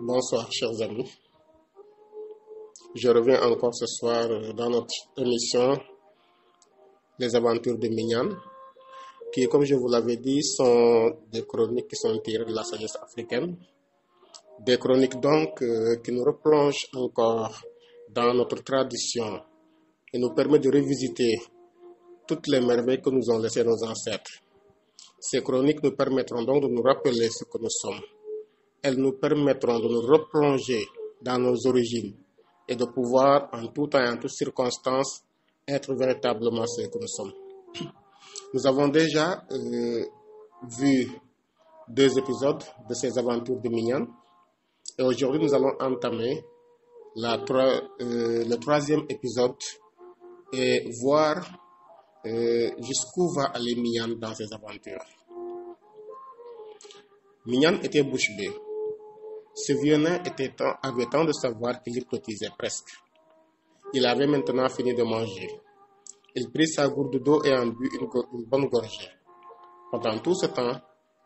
Bonsoir, chers amis. Je reviens encore ce soir dans notre émission Les aventures de Mignane, qui, comme je vous l'avais dit, sont des chroniques qui sont tirées de la sagesse africaine. Des chroniques donc qui nous replongent encore dans notre tradition et nous permettent de revisiter toutes les merveilles que nous ont laissées nos ancêtres. Ces chroniques nous permettront donc de nous rappeler ce que nous sommes. Elles nous permettront de nous replonger dans nos origines et de pouvoir, en tout temps et en toutes circonstances, être véritablement ce que nous sommes. Nous avons déjà vu 2 épisodes de ces aventures de Mignane et aujourd'hui nous allons entamer le 3e épisode et voir jusqu'où va aller Mignane dans ses aventures. Mignane était bouche bée. Ce vieux nain avait tant de savoir qu'il hypnotisait presque. Il avait maintenant fini de manger. Il prit sa gourde d'eau et en but une bonne gorgée. Pendant tout ce temps,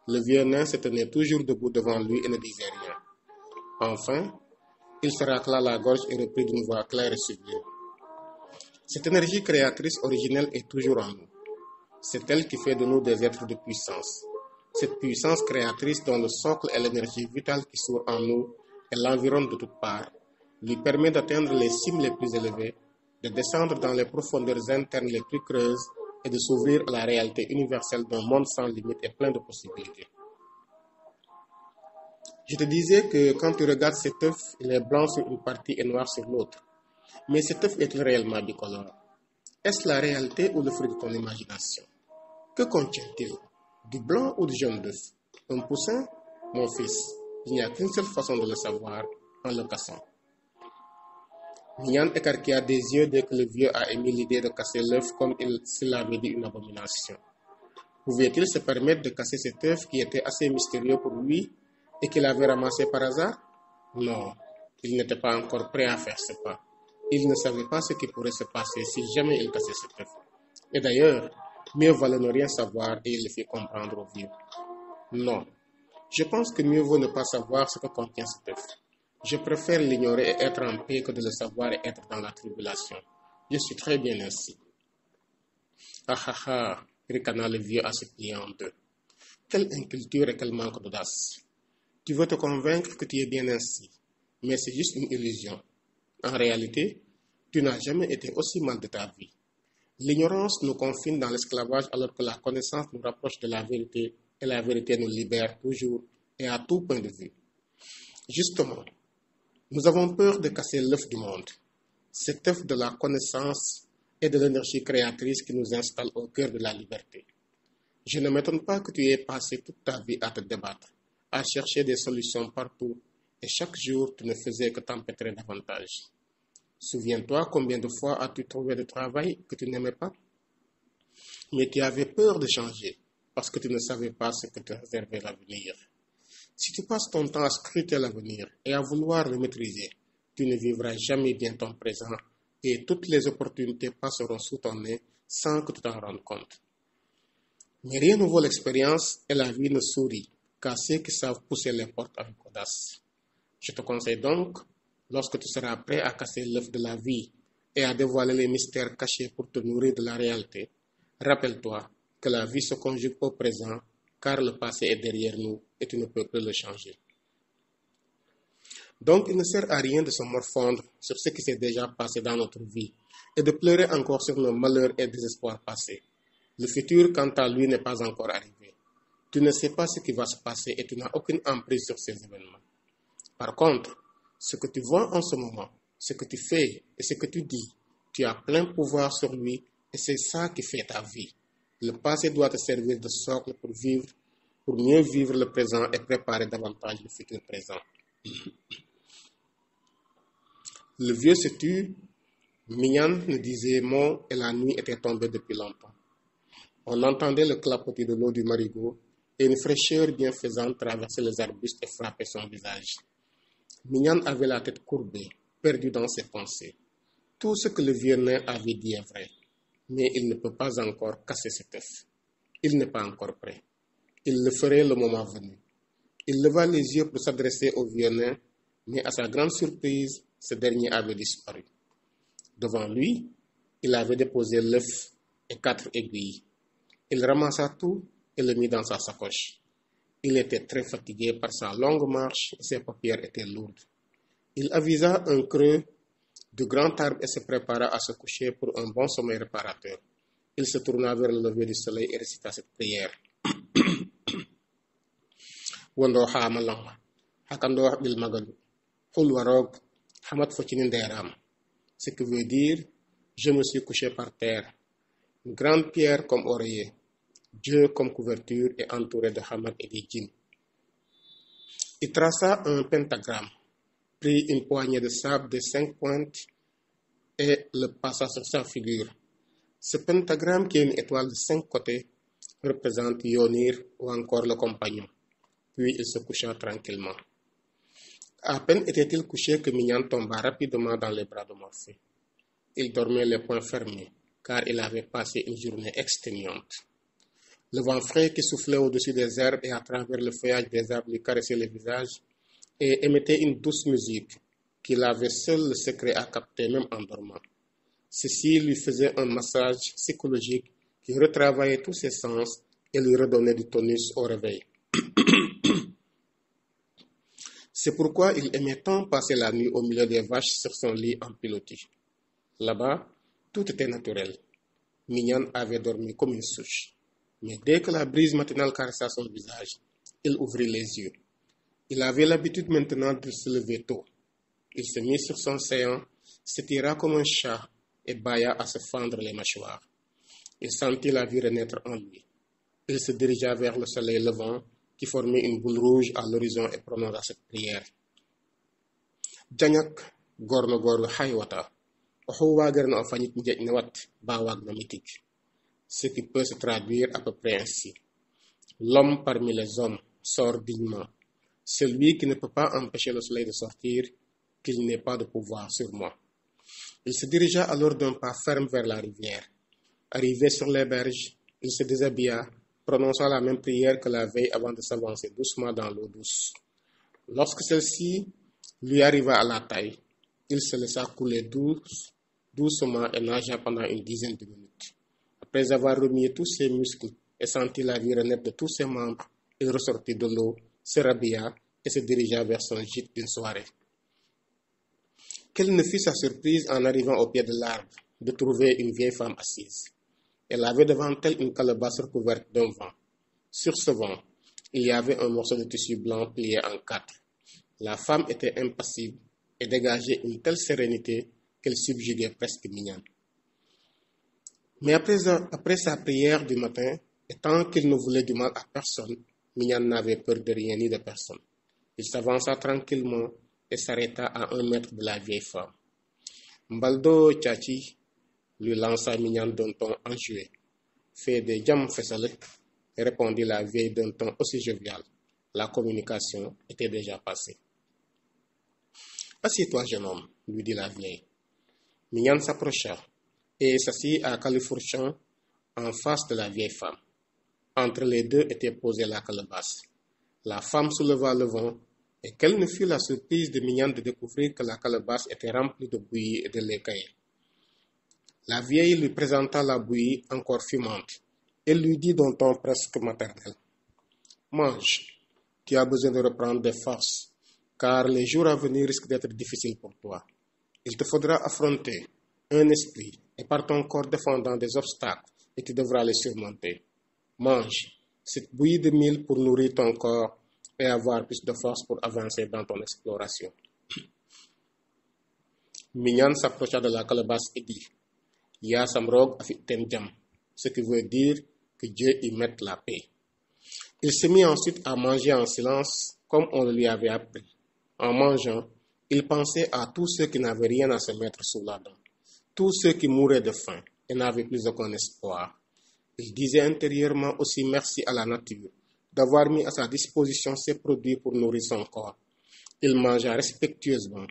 le vieux nain se tenait toujours debout devant lui et ne disait rien. Enfin, il se racla la gorge et reprit d'une voix claire et sublime. Cette énergie créatrice originelle est toujours en nous. C'est elle qui fait de nous des êtres de puissance. Cette puissance créatrice dont le socle est l'énergie vitale qui sourd en nous et l'environne de toutes parts, lui permet d'atteindre les cimes les plus élevées, de descendre dans les profondeurs internes les plus creuses et de s'ouvrir à la réalité universelle d'un monde sans limite et plein de possibilités. Je te disais que quand tu regardes cet œuf, il est blanc sur une partie et noir sur l'autre. Mais cet œuf est-il réellement bicolore? Est-ce la réalité ou le fruit de ton imagination? Que contient-il? Du blanc ou du jaune d'œuf? Un poussin? Mon fils, il n'y a qu'une seule façon de le savoir, en le cassant. Mignane écarquilla des yeux dès que le vieux a émis l'idée de casser l'œuf comme s'il avait dit une abomination. Pouvait-il se permettre de casser cet œuf qui était assez mystérieux pour lui et qu'il avait ramassé par hasard? Non, il n'était pas encore prêt à faire ce pas. Il ne savait pas ce qui pourrait se passer si jamais il cassait cet œuf. Et d'ailleurs, mieux valait ne rien savoir et il le fit comprendre au vieux. Non, je pense que mieux vaut ne pas savoir ce que contient cet œuf. Je préfère l'ignorer et être en paix que de le savoir et être dans la tribulation. Je suis très bien ainsi. Ah ah ah, ricana le vieux à se plier en deux. Quelle inculture et quel manque d'audace. Tu veux te convaincre que tu es bien ainsi, mais c'est juste une illusion. En réalité, tu n'as jamais été aussi mal de ta vie. L'ignorance nous confine dans l'esclavage alors que la connaissance nous rapproche de la vérité et la vérité nous libère toujours et à tout point de vue. Justement, nous avons peur de casser l'œuf du monde, cet œuf de la connaissance et de l'énergie créatrice qui nous installe au cœur de la liberté. Je ne m'étonne pas que tu aies passé toute ta vie à te débattre, à chercher des solutions partout et chaque jour tu ne faisais que t'empêtrer davantage. Souviens-toi combien de fois as-tu trouvé de travail que tu n'aimais pas? Mais tu avais peur de changer parce que tu ne savais pas ce que te réservait l'avenir. Si tu passes ton temps à scruter l'avenir et à vouloir le maîtriser, tu ne vivras jamais bien ton présent et toutes les opportunités passeront sous ton nez sans que tu t'en rendes compte. Mais rien ne vaut l'expérience et la vie ne sourit qu'à ceux qui savent pousser les portes avec audace. Je te conseille donc, lorsque tu seras prêt à casser l'œuf de la vie et à dévoiler les mystères cachés pour te nourrir de la réalité, rappelle-toi que la vie se conjugue au présent car le passé est derrière nous et tu ne peux plus le changer. Donc il ne sert à rien de se morfondre sur ce qui s'est déjà passé dans notre vie et de pleurer encore sur nos malheurs et désespoirs passés. Le futur, quant à lui, n'est pas encore arrivé. Tu ne sais pas ce qui va se passer et tu n'as aucune emprise sur ces événements. Par contre, ce que tu vois en ce moment, ce que tu fais et ce que tu dis, tu as plein pouvoir sur lui et c'est ça qui fait ta vie. Le passé doit te servir de socle pour mieux vivre le présent et préparer davantage le futur présent. Le vieux se tut, Mignane ne disait mot et la nuit était tombée depuis longtemps. On entendait le clapotis de l'eau du marigot et une fraîcheur bienfaisante traversait les arbustes et frappait son visage. Mignane avait la tête courbée, perdue dans ses pensées. Tout ce que le vieux nain avait dit est vrai, mais il ne peut pas encore casser cet œuf. Il n'est pas encore prêt. Il le ferait le moment venu. Il leva les yeux pour s'adresser au vieux nain Mais à sa grande surprise, ce dernier avait disparu. Devant lui, il avait déposé l'œuf et 4 aiguilles. Il ramassa tout et le mit dans sa sacoche. Il était très fatigué par sa longue marche et ses paupières étaient lourdes. Il avisa un creux du grand arbre et se prépara à se coucher pour un bon sommeil réparateur. Il se tourna vers le lever du soleil et récita cette prière. Wondo hama langa, hakando bil magalu, hul warog, hamat fotini nderam. Ce qui veut dire, je me suis couché par terre. Une grande pierre comme oreiller, Dieu comme couverture et entouré de hamad et de djinns. Il traça un pentagramme, prit une poignée de sable de 5 pointes et le passa sur sa figure. Ce pentagramme, qui est une étoile de 5 côtés, représente Yonir ou encore le compagnon. Puis il se coucha tranquillement. À peine était-il couché que Mignan tomba rapidement dans les bras de Morphée. Il dormait les poings fermés, car il avait passé une journée exténuante. Le vent frais qui soufflait au-dessus des herbes et à travers le feuillage des arbres lui caressait le visage et émettait une douce musique qu'il avait seul le secret à capter même en dormant. Ceci lui faisait un massage psychologique qui retravaillait tous ses sens et lui redonnait du tonus au réveil. C'est pourquoi il aimait tant passer la nuit au milieu des vaches sur son lit en pilotis. Là-bas, tout était naturel. Mignan avait dormi comme une souche. Mais dès que la brise matinale caressa son visage, il ouvrit les yeux. Il avait l'habitude maintenant de se lever tôt. Il se mit sur son séant, s'étira comme un chat et bâilla à se fendre les mâchoires. Il sentit la vie renaître en lui. Il se dirigea vers le soleil levant qui formait une boule rouge à l'horizon et prononça cette prière. Janyak gorno gorlo haywata, ohuwagerno afanit njet newat bawag na mitik. Ce qui peut se traduire à peu près ainsi. L'homme parmi les hommes sort dignement. Celui qui ne peut pas empêcher le soleil de sortir, qu'il n'ait pas de pouvoir sur moi. Il se dirigea alors d'un pas ferme vers la rivière. Arrivé sur les berges, il se déshabilla, prononçant la même prière que la veille avant de s'avancer doucement dans l'eau douce. Lorsque celle-ci lui arriva à la taille, il se laissa couler doucement et nagea pendant une dizaine de minutes. Après avoir remué tous ses muscles et senti la vie renaître de tous ses membres, il ressortit de l'eau, se rhabilla et se dirigea vers son gîte d'une soirée. Quelle ne fut sa surprise en arrivant au pied de l'arbre de trouver une vieille femme assise. Elle avait devant elle une calebasse recouverte d'un vent. Sur ce vent, il y avait un morceau de tissu blanc plié en 4. La femme était impassible et dégageait une telle sérénité qu'elle subjuguait presque Mignan. Mais après sa prière du matin, et tant qu'il ne voulait du mal à personne, Mignan n'avait peur de rien ni de personne. Il s'avança tranquillement et s'arrêta à 1 mètre de la vieille femme. Mbaldo Tchachi lui lança Mignan d'un ton enjoué. Fait des jam fesale, répondit la vieille d'un ton aussi jovial. La communication était déjà passée. Assieds-toi, jeune homme, lui dit la vieille. Mignan s'approcha et s'assit à califourchon en face de la vieille femme. Entre les deux était posée la calebasse. La femme souleva le vent, et quelle ne fut la surprise de Mignan de découvrir que la calebasse était remplie de bouillie et de lait caillé. La vieille lui présenta la bouillie encore fumante. Elle lui dit d'un ton presque maternel. Mange, tu as besoin de reprendre des forces, car les jours à venir risquent d'être difficiles pour toi. Il te faudra affronter un esprit et par ton corps défendant des obstacles, et tu devras les surmonter. Mange cette bouillie de mil pour nourrir ton corps et avoir plus de force pour avancer dans ton exploration. Mignan s'approcha de la calebasse et dit, Ya Samrog Afiten Jam, ce qui veut dire que Dieu y mette la paix. Il se mit ensuite à manger en silence comme on le lui avait appris. En mangeant, il pensait à tous ceux qui n'avaient rien à se mettre sous la dent, tous ceux qui mouraient de faim et n'avaient plus aucun espoir. Il disait intérieurement aussi merci à la nature d'avoir mis à sa disposition ses produits pour nourrir son corps. Il mangea respectueusement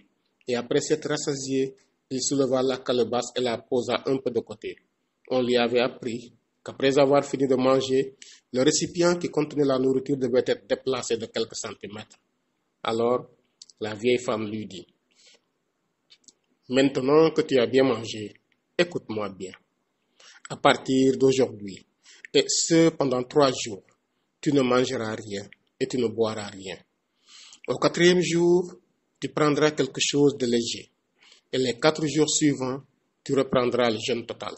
et après s'être rassasié, il souleva la calebasse et la posa un peu de côté. On lui avait appris qu'après avoir fini de manger, le récipient qui contenait la nourriture devait être déplacé de quelques centimètres. Alors, La vieille femme lui dit, maintenant que tu as bien mangé, écoute-moi bien. À partir d'aujourd'hui, et ce pendant 3 jours, tu ne mangeras rien et tu ne boiras rien. Au 4e jour, tu prendras quelque chose de léger. Et les 4 jours suivants, tu reprendras le jeûne total.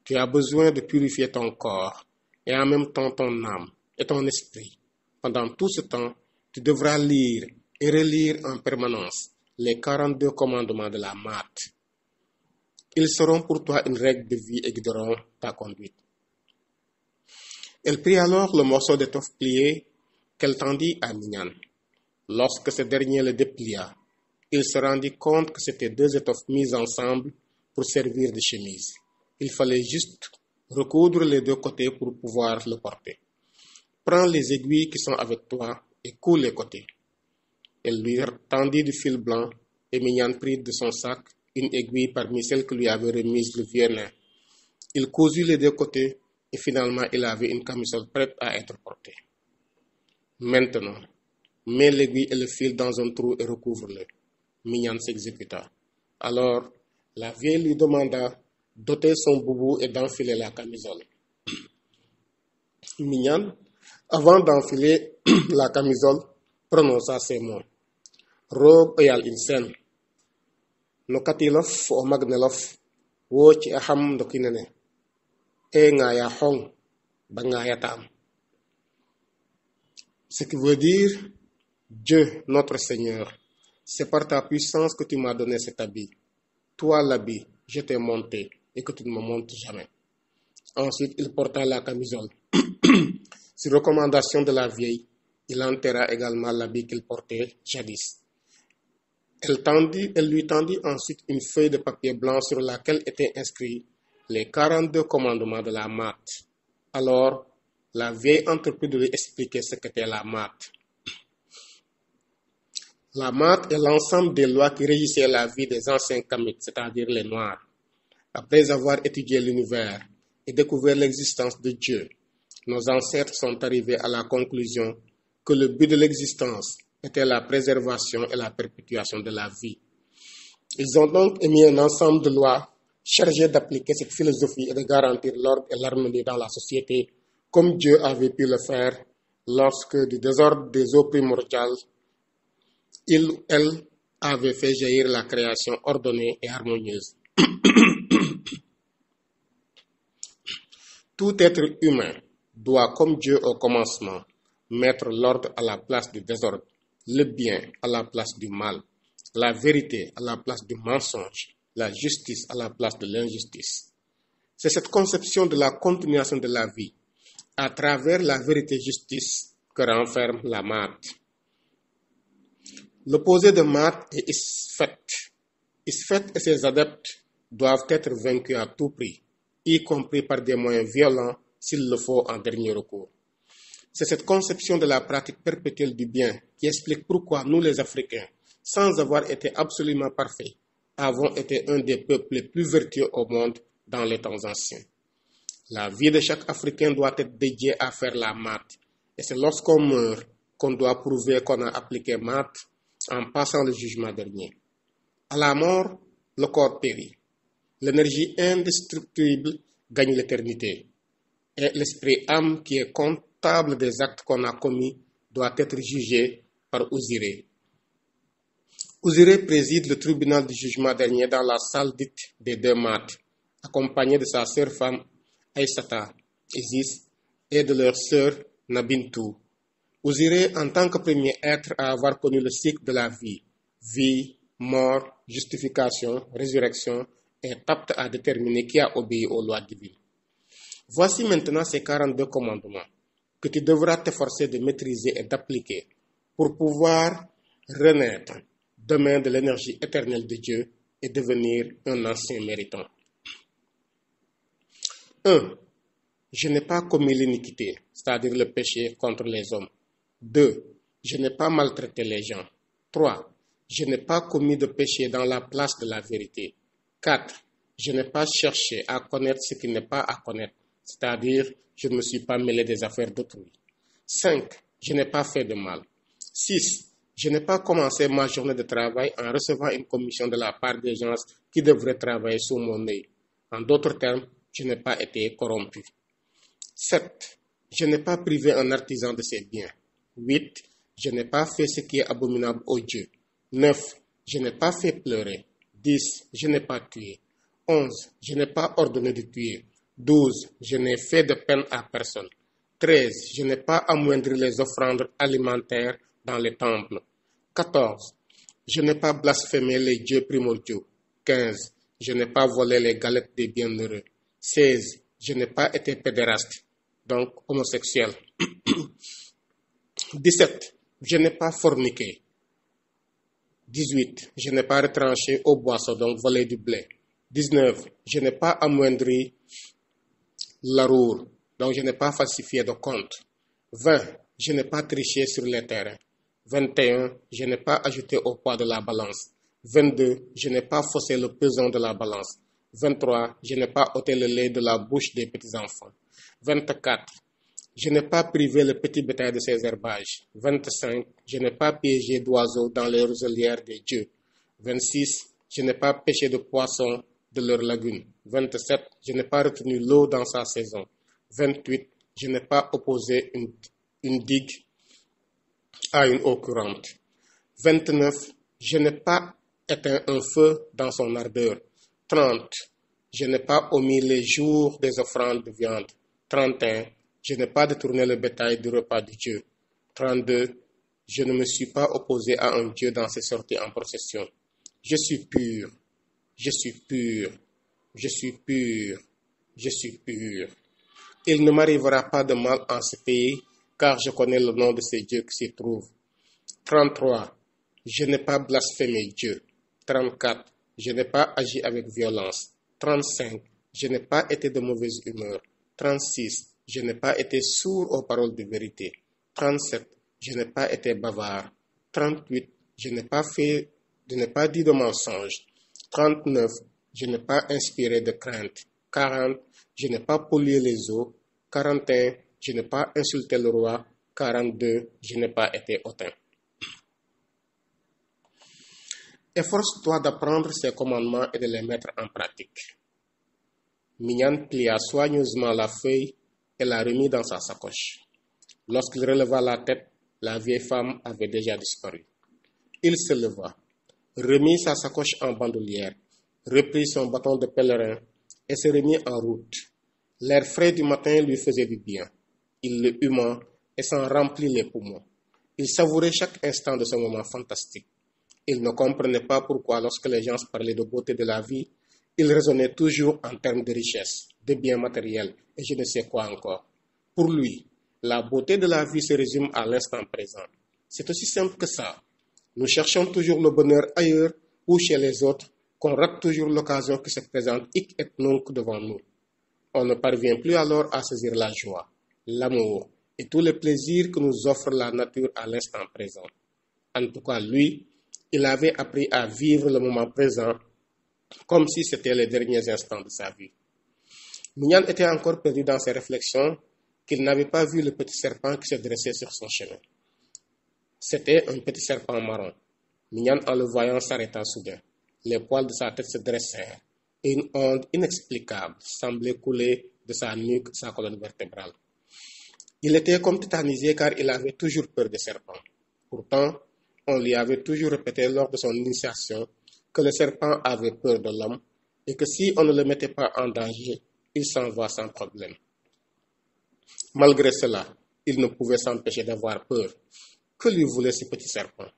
Tu as besoin de purifier ton corps et en même temps ton âme et ton esprit. Pendant tout ce temps, tu devras lire et relire en permanence les 42 commandements de la Maat. Ils seront pour toi une règle de vie et guideront ta conduite. Elle prit alors le morceau d'étoffe plié qu'elle tendit à Mignan. Lorsque ce dernier le déplia, il se rendit compte que c'était 2 étoffes mises ensemble pour servir de chemise. Il fallait juste recoudre les 2 côtés pour pouvoir le porter. Prends les aiguilles qui sont avec toi et couds les côtés. Elle lui tendit du fil blanc et Mignan prit de son sac une aiguille parmi celles que lui avait remises le vieux nain. Il cousit les 2 côtés et finalement il avait une camisole prête à être portée. Maintenant, mets l'aiguille et le fil dans un trou et recouvre-le. Mignan s'exécuta. Alors, la vieille lui demanda d'ôter son boubou et d'enfiler la camisole. Mignan, avant d'enfiler la camisole, prononça ces mots. Roog oyal insen. No katilof o magnelof. Wo ci aham ndokinene. E ngaya hong. Ba ngaya tam. Ce qui veut dire, Dieu, notre Seigneur, c'est par ta puissance que tu m'as donné cet habit. Toi, l'habit, je t'ai monté et que tu ne me montes jamais. Ensuite, il porta la camisole. Sur recommandation de la vieille, il enterra également l'habit qu'il portait jadis. Elle lui tendit ensuite une feuille de papier blanc sur laquelle étaient inscrits les 42 commandements de la Maat. Alors, la vieille entreprit de lui expliquer ce qu'était la Maat. La Maat est l'ensemble des lois qui régissaient la vie des anciens Kamites, c'est-à-dire les Noirs. Après avoir étudié l'univers et découvert l'existence de Dieu, nos ancêtres sont arrivés à la conclusion que le but de l'existence était la préservation et la perpétuation de la vie. Ils ont donc émis un ensemble de lois chargées d'appliquer cette philosophie et de garantir l'ordre et l'harmonie dans la société, comme Dieu avait pu le faire lorsque, du désordre des eaux primordiales, il ou elle avait fait jaillir la création ordonnée et harmonieuse. Tout être humain doit, comme Dieu au commencement, mettre l'ordre à la place du désordre, le bien à la place du mal, la vérité à la place du mensonge, la justice à la place de l'injustice. C'est cette conception de la continuation de la vie à travers la vérité-justice que renferme la Maat. L'opposé de Maat est Isfet. Isfet et ses adeptes doivent être vaincus à tout prix, y compris par des moyens violents s'il le faut en dernier recours. C'est cette conception de la pratique perpétuelle du bien qui explique pourquoi nous les Africains, sans avoir été absolument parfaits, avons été un des peuples les plus vertueux au monde dans les temps anciens. La vie de chaque Africain doit être dédiée à faire la Maat, et c'est lorsqu'on meurt qu'on doit prouver qu'on a appliqué Maat en passant le jugement dernier. À la mort, le corps périt. L'énergie indestructible gagne l'éternité. Et l'esprit âme qui est comptable des actes qu'on a commis doit être jugé par Osiré. Osiré préside le tribunal du jugement dernier dans la salle dite des 2 Maat, accompagné de sa sœur femme Aïssata, Isis, et de leur sœur Nabintou. Osiré, en tant que premier être à avoir connu le cycle de la vie, mort, justification, résurrection, est apte à déterminer qui a obéi aux lois divines. Voici maintenant ces 42 commandements que tu devras t'efforcer de maîtriser et d'appliquer pour pouvoir renaître demain de l'énergie éternelle de Dieu et devenir un ancien méritant. 1. Je n'ai pas commis l'iniquité, c'est-à-dire le péché contre les hommes. 2. Je n'ai pas maltraité les gens. 3. Je n'ai pas commis de péché dans la place de la vérité. 4. Je n'ai pas cherché à connaître ce qui n'est pas à connaître, c'est-à-dire je ne me suis pas mêlé des affaires d'autrui. 5. Je n'ai pas fait de mal. 6. Je n'ai pas commencé ma journée de travail en recevant une commission de la part des gens qui devraient travailler sous mon œil. En d'autres termes, je n'ai pas été corrompu. 7. Je n'ai pas privé un artisan de ses biens. 8. Je n'ai pas fait ce qui est abominable aux dieux. 9. Je n'ai pas fait pleurer. 10. Je n'ai pas tué. 11. Je n'ai pas ordonné de tuer. 12. Je n'ai fait de peine à personne. 13. Je n'ai pas amoindri les offrandes alimentaires dans les temples. 14. Je n'ai pas blasphémé les dieux primordiaux. 15. Je n'ai pas volé les galettes des bienheureux. 16. Je n'ai pas été pédéraste, donc homosexuel. 17. Je n'ai pas forniqué. 18. Je n'ai pas retranché aux boissons, donc volé du blé. 19. Je n'ai pas amoindri l'arour, donc je n'ai pas falsifié de compte. 20. Je n'ai pas triché sur les terrains. 21. Je n'ai pas ajouté au poids de la balance. 22. Je n'ai pas faussé le pesant de la balance. 23. Je n'ai pas ôté le lait de la bouche des petits-enfants. 24. Je n'ai pas privé le petit bétail de ses herbages. 25. Je n'ai pas piégé d'oiseaux dans les roselières des dieux. 26. Je n'ai pas pêché de poissons de leurs lagunes. 27. Je n'ai pas retenu l'eau dans sa saison. 28. Je n'ai pas opposé une digue à une eau courante. 29. Je n'ai pas éteint un feu dans son ardeur. 30. Je n'ai pas omis les jours des offrandes de viande. 31. Je n'ai pas détourné le bétail du repas du Dieu. 32. Je ne me suis pas opposé à un Dieu dans ses sorties en procession. Je suis pur. Je suis pur. Je suis pur. Je suis pur. Il ne m'arrivera pas de mal en ce pays, car je connais le nom de ces dieux qui s'y trouvent. 33. Je n'ai pas blasphémé Dieu. 34. Je n'ai pas agi avec violence. 35. Je n'ai pas été de mauvaise humeur. 36. Je n'ai pas été sourd aux paroles de vérité. 37. Je n'ai pas été bavard. 38. Je n'ai pas dit de mensonge. 39. Je n'ai pas inspiré de crainte. 40. Je n'ai pas pollué les eaux. 41. Je n'ai pas insulté le roi. 42. Je n'ai pas été hautain. Efforce-toi d'apprendre ces commandements et de les mettre en pratique. Mignan plia soigneusement la feuille et la remit dans sa sacoche. Lorsqu'il releva la tête, la vieille femme avait déjà disparu. Il se leva, remit sa sacoche en bandoulière, reprit son bâton de pèlerin et se remit en route. L'air frais du matin lui faisait du bien. Il le huma et s'en remplit les poumons. Il savourait chaque instant de ce moment fantastique. Il ne comprenait pas pourquoi, lorsque les gens parlaient de beauté de la vie, il raisonnait toujours en termes de richesse, de biens matériels et je ne sais quoi encore. Pour lui, la beauté de la vie se résume à l'instant présent. C'est aussi simple que ça. Nous cherchons toujours le bonheur ailleurs ou chez les autres, qu'on rate toujours l'occasion qui se présente hic et nunc devant nous. On ne parvient plus alors à saisir la joie, l'amour et tous les plaisirs que nous offre la nature à l'instant présent. En tout cas, lui, il avait appris à vivre le moment présent comme si c'était les derniers instants de sa vie. Mignan était encore perdu dans ses réflexions qu'il n'avait pas vu le petit serpent qui se dressait sur son chemin. C'était un petit serpent marron. Mignan, en le voyant, s'arrêta soudain. Les poils de sa tête se dressèrent et une onde inexplicable semblait couler de sa nuque, sa colonne vertébrale. Il était comme tétanisé car il avait toujours peur des serpents. Pourtant, on lui avait toujours répété lors de son initiation que le serpent avait peur de l'homme et que si on ne le mettait pas en danger, il s'en va sans problème. Malgré cela, il ne pouvait s'empêcher d'avoir peur. Que lui voulait ce petit serpent?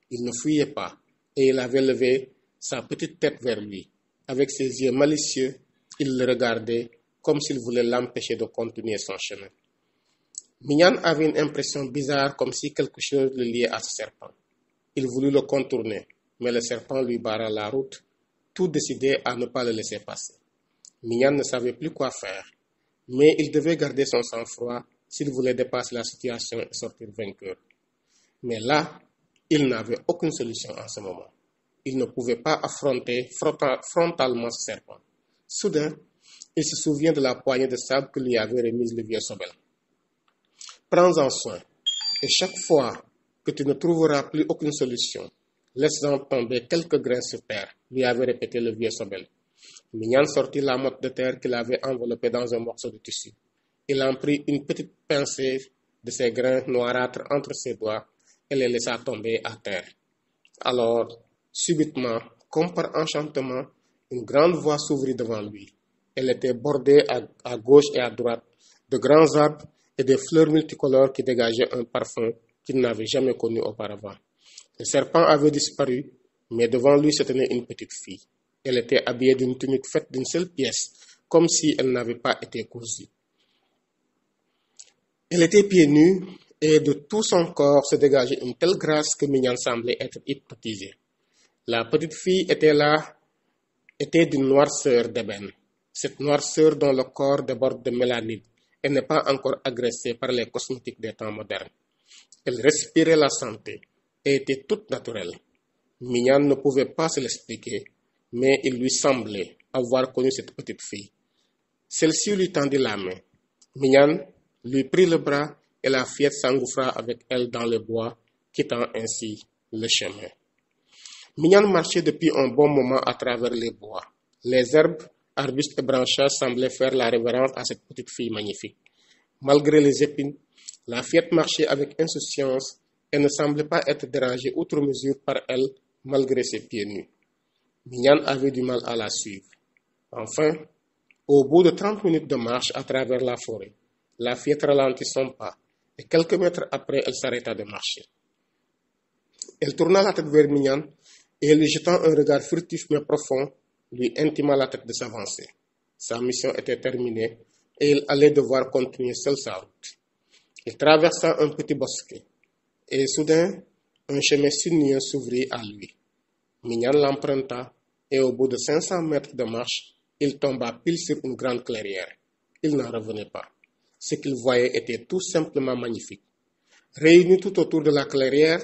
Il ne fuyait pas et il avait levé sa petite tête vers lui. Avec ses yeux malicieux, il le regardait comme s'il voulait l'empêcher de continuer son chemin. Mignan avait une impression bizarre comme si quelque chose le liait à ce serpent. Il voulut le contourner, mais le serpent lui barra la route, tout décidé à ne pas le laisser passer. Mignan ne savait plus quoi faire, mais il devait garder son sang-froid s'il voulait dépasser la situation et sortir vainqueur. Mais là, il n'avait aucune solution en ce moment. Il ne pouvait pas affronter frontalement ce serpent. Soudain, il se souvient de la poignée de sable que lui avait remise le vieux Sobel. Prends-en soin, et chaque fois que tu ne trouveras plus aucune solution. Laisse-en tomber quelques grains sur terre, lui avait répété le vieux Sobel. Mignan sortit la motte de terre qu'il avait enveloppée dans un morceau de tissu. Il en prit une petite pincée de ces grains noirâtres entre ses doigts et les laissa tomber à terre. Alors, subitement, comme par enchantement, une grande voie s'ouvrit devant lui. Elle était bordée à gauche et à droite de grands arbres et des fleurs multicolores qui dégageaient un parfum qu'il n'avait jamais connu auparavant. Le serpent avait disparu, mais devant lui se tenait une petite fille. Elle était habillée d'une tunique faite d'une seule pièce, comme si elle n'avait pas été cousue. Elle était pieds nus et de tout son corps se dégageait une telle grâce que Mignan semblait être hypnotisé. La petite fille était d'une noirceur d'ébène, cette noirceur dont le corps déborde de mélanine et n'est pas encore agressée par les cosmétiques des temps modernes. Elle respirait la santé et était toute naturelle. Mignan ne pouvait pas se l'expliquer, mais il lui semblait avoir connu cette petite fille. Celle-ci lui tendit la main. Mignan lui prit le bras et la fillette s'engouffra avec elle dans le bois, quittant ainsi le chemin. Mignan marchait depuis un bon moment à travers les bois. Les herbes, arbustes et branchages semblaient faire la révérence à cette petite fille magnifique. Malgré les épines, la fillette marchait avec insouciance et ne semblait pas être dérangée outre mesure par elle, malgré ses pieds nus. Mignan avait du mal à la suivre. Enfin, au bout de 30 minutes de marche à travers la forêt, la fillette ralentit son pas et quelques mètres après, elle s'arrêta de marcher. Elle tourna la tête vers Mignan et lui jetant un regard furtif mais profond, lui intima la tête de s'avancer. Sa mission était terminée et il allait devoir continuer seul sa route. Il traversa un petit bosquet et soudain, un chemin sinueux s'ouvrit à lui. Mignan l'emprunta et au bout de 500 mètres de marche, il tomba pile sur une grande clairière. Il n'en revenait pas. Ce qu'il voyait était tout simplement magnifique. Réunis tout autour de la clairière,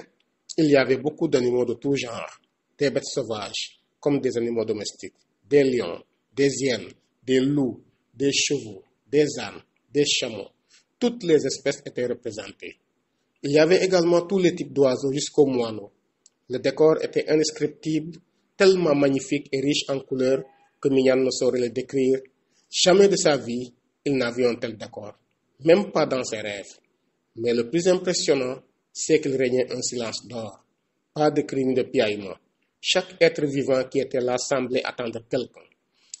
il y avait beaucoup d'animaux de tout genre, des bêtes sauvages, comme des animaux domestiques, des lions, des hyènes, des loups, des chevaux, des ânes, des chameaux. Toutes les espèces étaient représentées. Il y avait également tous les types d'oiseaux jusqu'aux moineaux. Le décor était indescriptible, tellement magnifique et riche en couleurs que Mignan ne saurait le décrire. Jamais de sa vie, il n'a vu un tel décor, même pas dans ses rêves. Mais le plus impressionnant, c'est qu'il régnait un silence d'or. Pas de cris ni de piaillements. Chaque être vivant qui était là semblait attendre quelqu'un.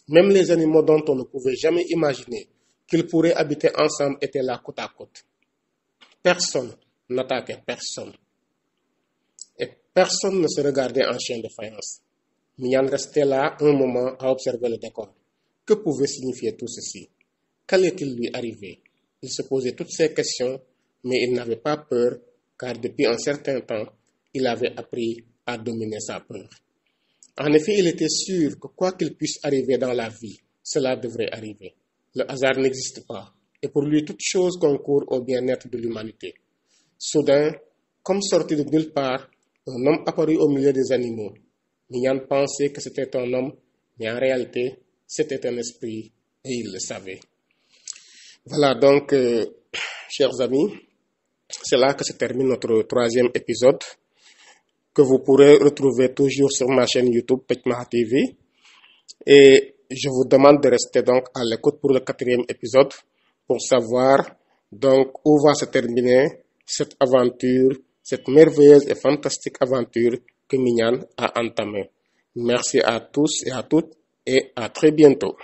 Même les animaux dont on ne pouvait jamais imaginer qu'ils pourraient habiter ensemble étaient là côte à côte. Personne n'attaquait personne. Et personne ne se regardait en chien de faïence. Mignan restait là un moment à observer le décor. Que pouvait signifier tout ceci? Qu'allait-il lui arriver? Il se posait toutes ces questions, mais il n'avait pas peur, car depuis un certain temps, il avait appris à dominer sa peur. En effet, il était sûr que quoi qu'il puisse arriver dans la vie, cela devrait arriver. Le hasard n'existe pas, et pour lui, toute chose concourt au bien-être de l'humanité. Soudain, comme sorti de nulle part, un homme apparut au milieu des animaux. Mignan pensait que c'était un homme, mais en réalité, c'était un esprit, et il le savait. Voilà donc, chers amis, c'est là que se termine notre 3e épisode, que vous pourrez retrouver toujours sur ma chaîne YouTube Pechmaha TV. Et je vous demande de rester donc à l'écoute pour le 4e épisode pour savoir donc où va se terminer cette aventure, cette merveilleuse et fantastique aventure que Mignan a entamée. Merci à tous et à toutes et à très bientôt.